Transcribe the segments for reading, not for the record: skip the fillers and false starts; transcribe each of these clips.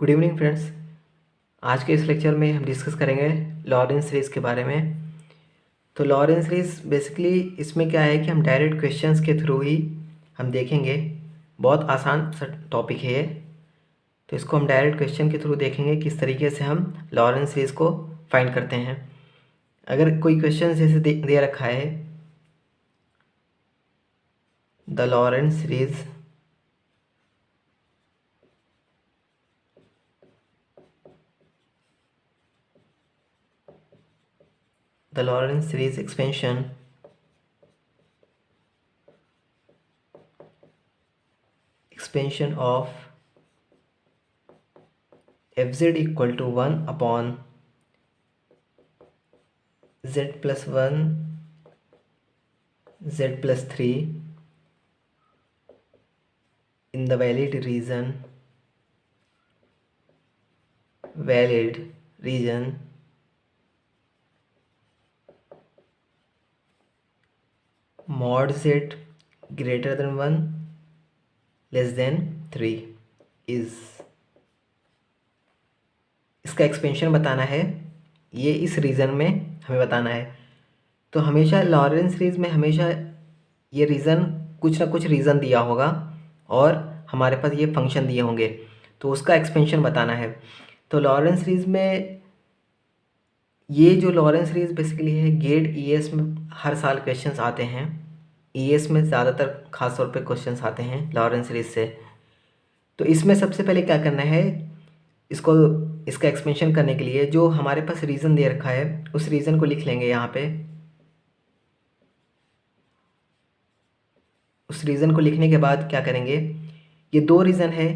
Good evening friends. आज के इस लेक्चर में हम डिस्कस करेंगे लॉरेंस सीरीज़ के बारे में। तो लॉरेंस सीरीज़ बेसिकली इसमें क्या है कि हम डायरेक्ट क्वेश्चंस के थ्रू ही हम देखेंगे। बहुत आसान सा टॉपिक है ये। तो इसको हम डायरेक्ट क्वेश्चन के थ्रू देखेंगे किस तरीके से हम लॉरेंस सीरीज़ को फाइंड करते हैं। अगर कोई क्वेश्चन जैसे दे रखा है the Lawrence series expansion of fz equal to 1 upon z plus 1 z plus 3 in the valid region mod z greater than 1 less than 3 is। इसका एक्सपेंशन बताना है, ये इस रीज़न में हमें बताना है। तो हमेशा लॉरेंस सीरीज़ में हमेशा ये रीज़न कुछ ना कुछ रीज़न दिया होगा और हमारे पास ये फंक्शन दिए होंगे, तो उसका एक्सपेंशन बताना है। तो लॉरेंस सीरीज़ में ये जो लॉरेंस सीरीज़ बेसिकली है, गेट ईएस में हर साल क्वेश्चंस आते हैं। ईएस में ज़्यादातर ख़ास तौर पे क्वेश्चंस आते हैं लॉरेंस सीरीज़ से। तो इसमें सबसे पहले क्या करना है, इसका एक्सपेंशन करने के लिए जो हमारे पास रीज़न दे रखा है उस रीज़न को लिख लेंगे यहाँ पे। उस रीज़न को लिखने के बाद क्या करेंगे, ये दो रीज़न है,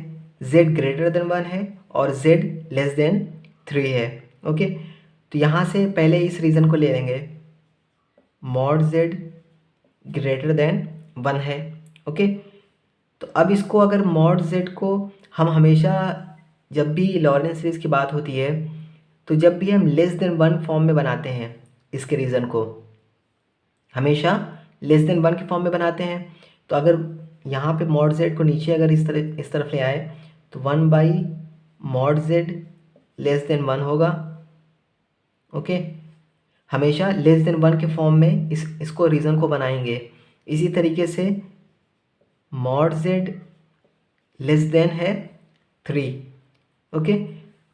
z ग्रेटर देन 1 है और z लेस देन 3 है। ओके, तो यहाँ से पहले इस रीज़न को ले लेंगे, मॉड z ग्रेटर देन 1 है। ओके, तो अब इसको अगर मॉड z को हम हमेशा जब भी लॉरेंस सीरीज़ की बात होती है तो जब भी हम लेस देन 1 फॉर्म में बनाते हैं, इसके रीज़न को हमेशा लेस देन 1 के फॉर्म में बनाते हैं। तो अगर यहाँ पे मॉड z को नीचे अगर इस तरफ ले आए तो 1 by mod z less than 1 होगा। ओके, हमेशा लेस देन 1 के फॉर्म में इसको रीज़न को बनाएंगे। इसी तरीके से मॉड z लेस देन है 3। ओके,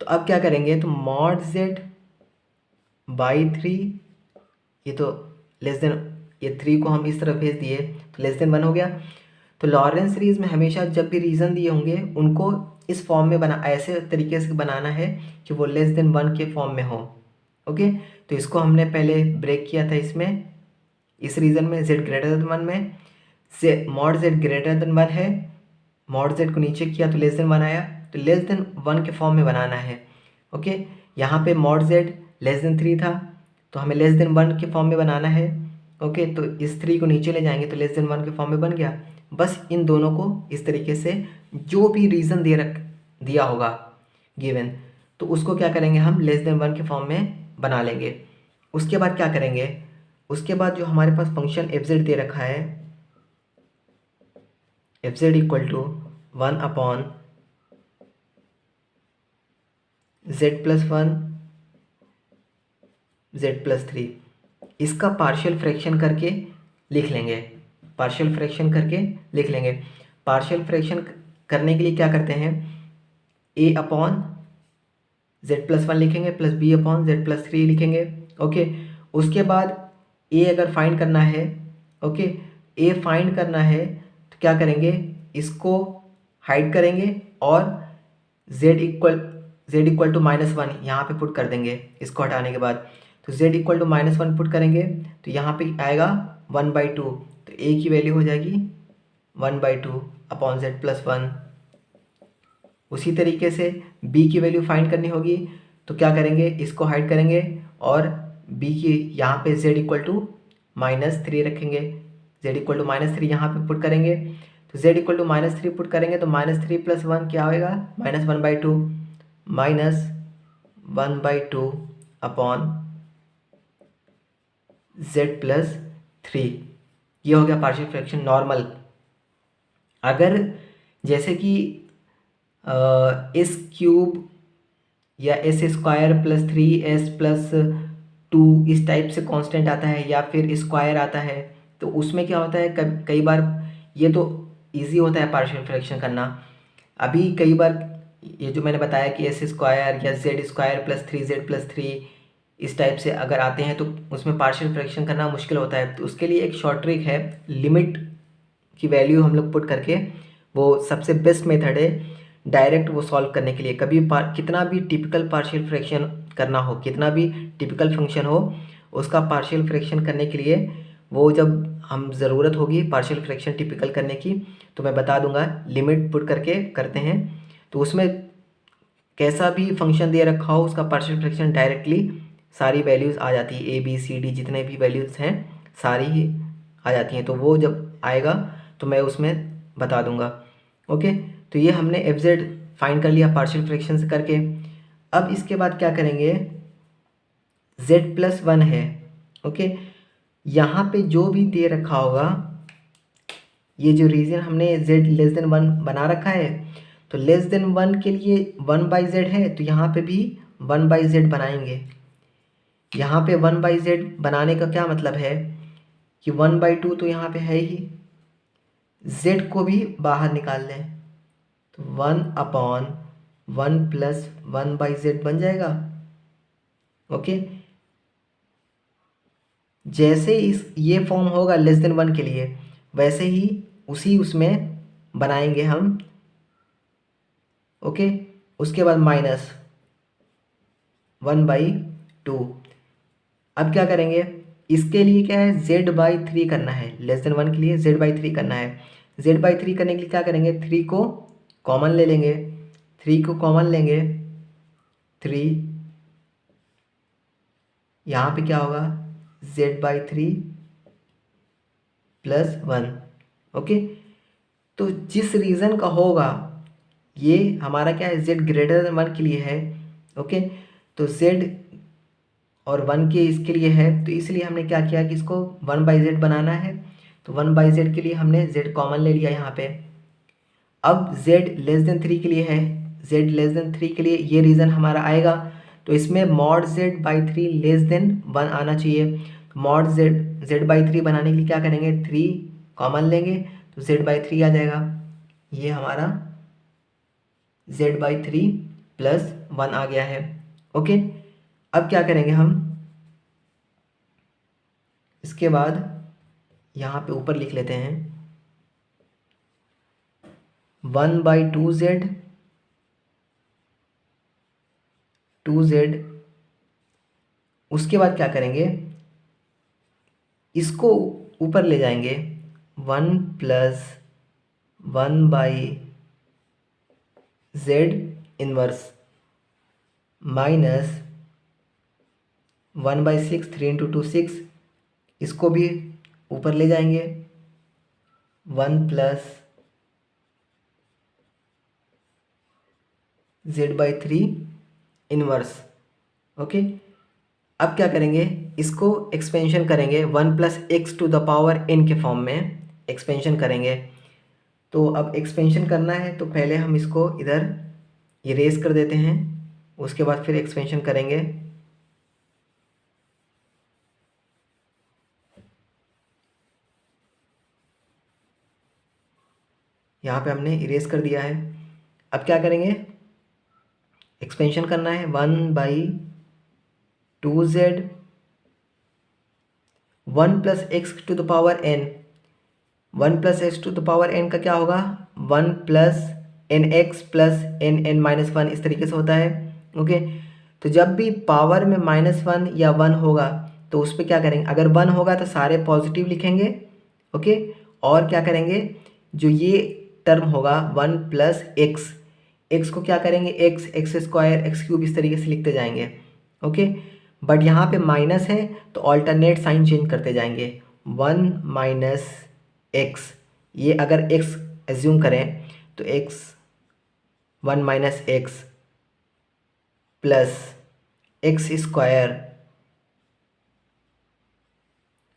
तो अब क्या करेंगे, तो मॉड z बाई 3, ये तो लेस देन, ये 3 को हम इस तरफ भेज दिए तो लेस देन 1 हो गया। तो लॉरेंस सीरीज़ में हमेशा जब भी रीज़न दिए होंगे उनको इस फॉर्म में ऐसे तरीके से बनाना है कि वो लेस देन 1 के फॉर्म में हो। ओके, तो इसको हमने पहले ब्रेक किया था इसमें, इस रीज़न में z ग्रेटर देन 1 में से मॉड z ग्रेटर देन 1 है, मॉड z को नीचे किया तो लेस देन 1 आया, तो लेस देन 1 के फॉर्म में बनाना है। ओके, यहाँ पे मॉड z लेस देन 3 था तो हमें लेस देन 1 के फॉर्म में बनाना है। ओके, तो इस 3 को नीचे ले जाएंगे तो लेस देन 1 के फॉर्म में बन गया। बस इन दोनों को इस तरीके से जो भी रीज़न दिया होगा गिवन, तो उसको क्या करेंगे, हम लेस देन 1 के फॉर्म में बना लेंगे। उसके बाद क्या करेंगे, उसके बाद जो हमारे पास फंक्शन एफ जेड दे रखा है, F Z equal to 1 upon z plus 1 z plus 3, इसका पार्शियल फ्रैक्शन करके लिख लेंगे। पार्शियल फ्रैक्शन करके लिख लेंगे। पार्शियल फ्रैक्शन करने के लिए क्या करते हैं, a अपॉन z प्लस 1 लिखेंगे plus b upon z plus 3 लिखेंगे। ओके, उसके बाद a अगर फाइंड करना है, ओके, a फाइंड करना है तो क्या करेंगे, इसको हाइड करेंगे और z इक्वल टू -1 यहाँ पे पुट कर देंगे। इसको हटाने के बाद तो z इक्वल टू -1 पुट करेंगे तो यहाँ पे आएगा 1/2, तो a की वैल्यू हो जाएगी 1/2 अपॉन z प्लस 1। उसी तरीके से b की वैल्यू फाइंड करनी होगी तो क्या करेंगे, इसको हाइड करेंगे और b की यहाँ पे z इक्वल टू -3 रखेंगे। z इक्वल टू -3 यहाँ पे पुट करेंगे तो z इक्वल टू -3 पुट करेंगे तो -3 प्लस 1 क्या होएगा, -1/2, -1/2 अपॉन z प्लस 3। ये हो गया पार्शियल फ्रैक्शन नॉर्मल। अगर जैसे कि एस क्यूब या S square plus 3s plus 2 इस टाइप से कांस्टेंट आता है, या फिर स्क्वायर आता है। तो उसमें क्या होता है, कई बार ये तो इजी होता है पार्शियल फ्रैक्शन करना। अभी कई बार ये जो मैंने बताया कि एस स्क्वायर या Z square plus 3z plus 3 इस टाइप से अगर आते हैं तो उसमें पार्शियल फ्रैक्शन करना मुश्किल होता है। तो उसके लिए एक शॉर्ट ट्रिक है, लिमिट की वैल्यू हम लोग पुट करके, वो सबसे बेस्ट मेथड है डायरेक्ट वो सॉल्व करने के लिए। कभी कितना भी टिपिकल पार्शियल फ्रैक्शन करना हो, कितना भी टिपिकल फंक्शन हो, उसका पार्शियल फ्रैक्शन करने के लिए वो जब हम ज़रूरत होगी पार्शियल फ्रैक्शन टिपिकल करने की तो मैं बता दूंगा, लिमिट पुट करके करते हैं। तो उसमें कैसा भी फंक्शन दे रखा हो उसका पार्शियल फ्रैक्शन डायरेक्टली सारी वैल्यूज़ आ जाती है, ए बी सी डी जितने भी वैल्यूज़ हैं सारी ही आ जाती हैं। तो वो जब आएगा तो मैं उसमें बता दूंगा। ओके, तो ये हमने एफ जेड फाइंड कर लिया पार्शियल फ्रैक्शन से करके। अब इसके बाद क्या करेंगे, जेड प्लस वन है। ओके, यहाँ पे जो भी दे रखा होगा, ये जो रीजन हमने जेड लेस देन वन बना रखा है, तो लेस देन वन के लिए वन बाई जेड है, तो यहाँ पे भी वन बाई जेड बनाएंगे। यहाँ पे वन बाई जेड बनाने का क्या मतलब है कि वन बाई टू तो यहाँ पे है ही, जेड को भी बाहर निकाल लें तो one upon one plus one by Z बन जाएगा। ओके, जैसे इस ये फॉर्म होगा लेस देन वन के लिए, वैसे ही उसी उसमें बनाएंगे हम। ओके, उसके बाद माइनस वन बाई टू। अब क्या करेंगे, इसके लिए क्या है, जेड बाई थ्री करना है, लेस देन वन के लिए जेड बाई थ्री करना है। जेड बाई थ्री करने के लिए क्या करेंगे, थ्री को कॉमन ले लेंगे, थ्री को कॉमन लेंगे, थ्री यहाँ पे क्या होगा, Z by three plus one. Okay, तो जिस रीज़न का होगा, ये हमारा क्या है, जेड ग्रेटर देन वन के लिए है। ओके, तो जेड और वन के इसके लिए है, तो इसलिए हमने क्या किया कि इसको वन बाई जेड बनाना है, तो वन बाई जेड के लिए हमने जेड कॉमन ले लिया यहाँ पे। अब जेड लेस देन थ्री के लिए है, जेड लेस देन थ्री के लिए ये रीज़न हमारा आएगा, तो इसमें mod Z by three less than one आना चाहिए। Mod Z Z by three बनाने के लिए क्या करेंगे, थ्री कॉमन लेंगे तो जेड बाई थ्री आ जाएगा। ये हमारा Z by three plus one आ गया है। ओके, अब क्या करेंगे हम, इसके बाद यहाँ पे ऊपर लिख लेते हैं one by two Z, two Z. उसके बाद क्या करेंगे, इसको ऊपर ले जाएंगे, one plus one by Z inverse minus one by six, three into two six, इसको भी ऊपर ले जाएंगे, one plus Z by three inverse. Okay, अब क्या करेंगे, इसको एक्सपेंशन करेंगे, one plus X to the power N के फॉर्म में एक्सपेंशन करेंगे। तो अब एक्सपेंशन करना है तो पहले हम इसको इधर इरेज कर देते हैं, उसके बाद फिर एक्सपेंशन करेंगे। यहाँ पे हमने इरेज कर दिया है। अब क्या करेंगे, एक्सपेंशन करना है, one by two Z one plus X to the power N, one plus X to the power N का क्या होगा, one plus N X plus N N minus one, इस तरीके से होता है। ओके, तो जब भी पावर में माइनस वन या वन होगा तो उस पर क्या करेंगे, अगर वन होगा तो सारे पॉजिटिव लिखेंगे। ओके, और क्या करेंगे, जो ये टर्म होगा वन प्लस एक्स, एक्स को क्या करेंगे, x x square x cube इस तरीके से लिखते जाएंगे। ओके, बट यहाँ पे माइनस है तो ऑल्टरनेट साइन चेंज करते जाएंगे, वन माइनस एक्स, ये अगर एक्स एज्यूम करें तो X one minus X plus X square,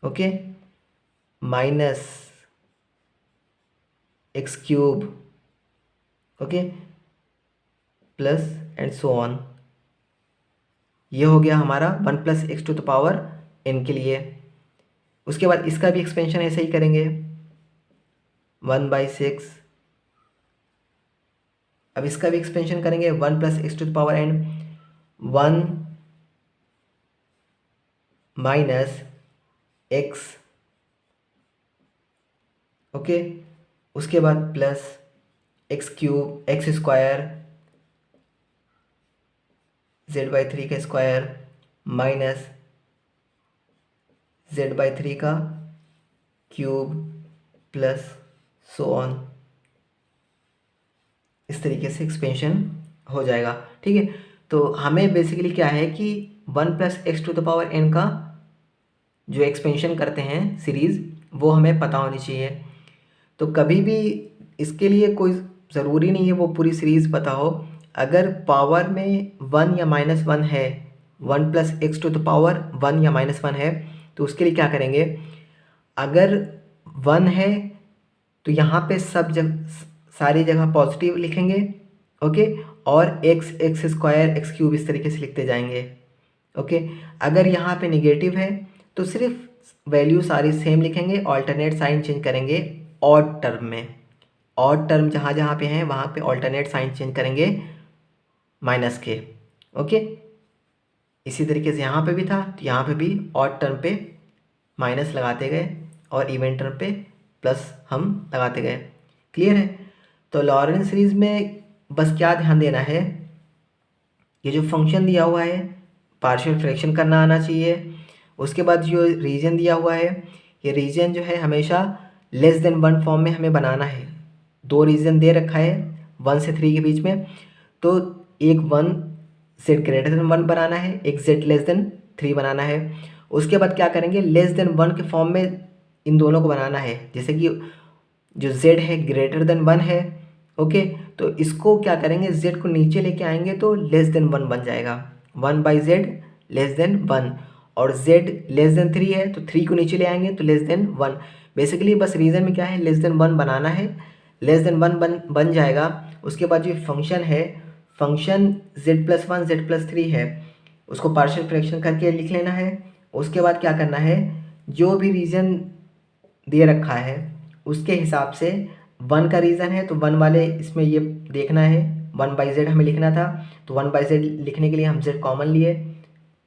okay, minus X cube. Okay, plus and so on. ये हो गया हमारा 1 plus X to the power n के लिए। उसके बाद इसका भी एक्सपेंशन ऐसे ही करेंगे 1/6। अब इसका भी एक्सपेंशन करेंगे 1 plus X to the power n 1 minus X, okay. उसके बाद plus X cube X square z/3 का स्क्वायर माइनस z/3 का क्यूब प्लस सो ऑन। इस तरीके से एक्सपेंशन हो जाएगा, ठीक है। तो हमें बेसिकली क्या है कि 1 plus X to the power n का जो एक्सपेंशन करते हैं सीरीज़, वो हमें पता होनी चाहिए। तो कभी भी इसके लिए कोई ज़रूरी नहीं है वो पूरी सीरीज़ पता हो। अगर पावर में 1 या -1 है, 1 plus X to the power 1 या -1 है, तो उसके लिए क्या करेंगे, अगर 1 है तो यहाँ पे सारी जगह पॉजिटिव लिखेंगे, ओके। और एक्स स्क्वायर एक्स क्यूब इस तरीके से लिखते जाएंगे, ओके। अगर यहाँ पे निगेटिव है तो सिर्फ वैल्यू सारी सेम लिखेंगे, ऑल्टरनेट साइन चेंज करेंगे ऑड टर्म में। ऑड टर्म जहाँ जहाँ पे हैं वहाँ पे ऑल्टरनेट साइन चेंज करेंगे माइनस के, ओके। इसी तरीके से यहाँ पे भी था, तो यहाँ पे भी ऑड टर्म पे माइनस लगाते गए और इवन टर्म पे प्लस हम लगाते गए। क्लियर है। तो लॉरेंट सीरीज़ में बस क्या ध्यान देना है, ये जो फंक्शन दिया हुआ है पार्शियल फ्रैक्शन करना आना चाहिए। उसके बाद जो रीजन दिया हुआ है, ये रीजन जो है हमेशा लेस देन 1 फॉर्म में हमें बनाना है। 2 रीजन दे रखा है 1 से 3 के बीच में, तो एक 1 z ग्रेटर देन 1 बनाना है, एक z लेस देन 3 बनाना है। उसके बाद क्या करेंगे, लेस देन 1 के फॉर्म में इन दोनों को बनाना है। जैसे कि जो z है ग्रेटर देन 1 है, ओके। तो इसको क्या करेंगे, z को नीचे लेके आएंगे तो लेस देन 1 बन जाएगा, 1/z लेस देन 1। और z लेस देन 3 है तो 3 को नीचे ले आएंगे तो लेस देन 1। बेसिकली बस रीज़न में क्या है, लेस देन 1 बनाना है, लेस देन 1 बन जाएगा। उसके बाद जो फंक्शन है, फंक्शन z+1 z+3 है, उसको पार्शियल फ्रैक्शन करके लिख लेना है। उसके बाद क्या करना है, जो भी रीजन दे रखा है उसके हिसाब से 1 का रीज़न है तो 1 वाले इसमें ये देखना है, 1/z हमें लिखना था, तो 1/z लिखने के लिए हम z कॉमन लिए,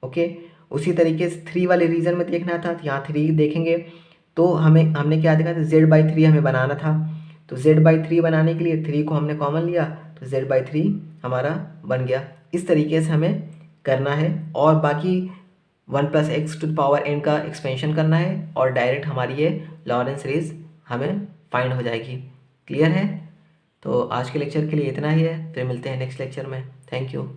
ओके। उसी तरीके से 3 वाले रीज़न में देखना था, तो यहाँ 3 देखेंगे तो हमने क्या देखा था, z/3 हमें बनाना था। तो z/3 बनाने के लिए 3 को हमने कॉमन लिया तो z/3 हमारा बन गया। इस तरीके से हमें करना है। और बाकी 1 plus X to the power n का एक्सपेंशन करना है और डायरेक्ट हमारी ये लॉरेंट सीरीज़ हमें फाइंड हो जाएगी। क्लियर है। तो आज के लेक्चर के लिए इतना ही है, फिर मिलते हैं नेक्स्ट लेक्चर में। Thank you.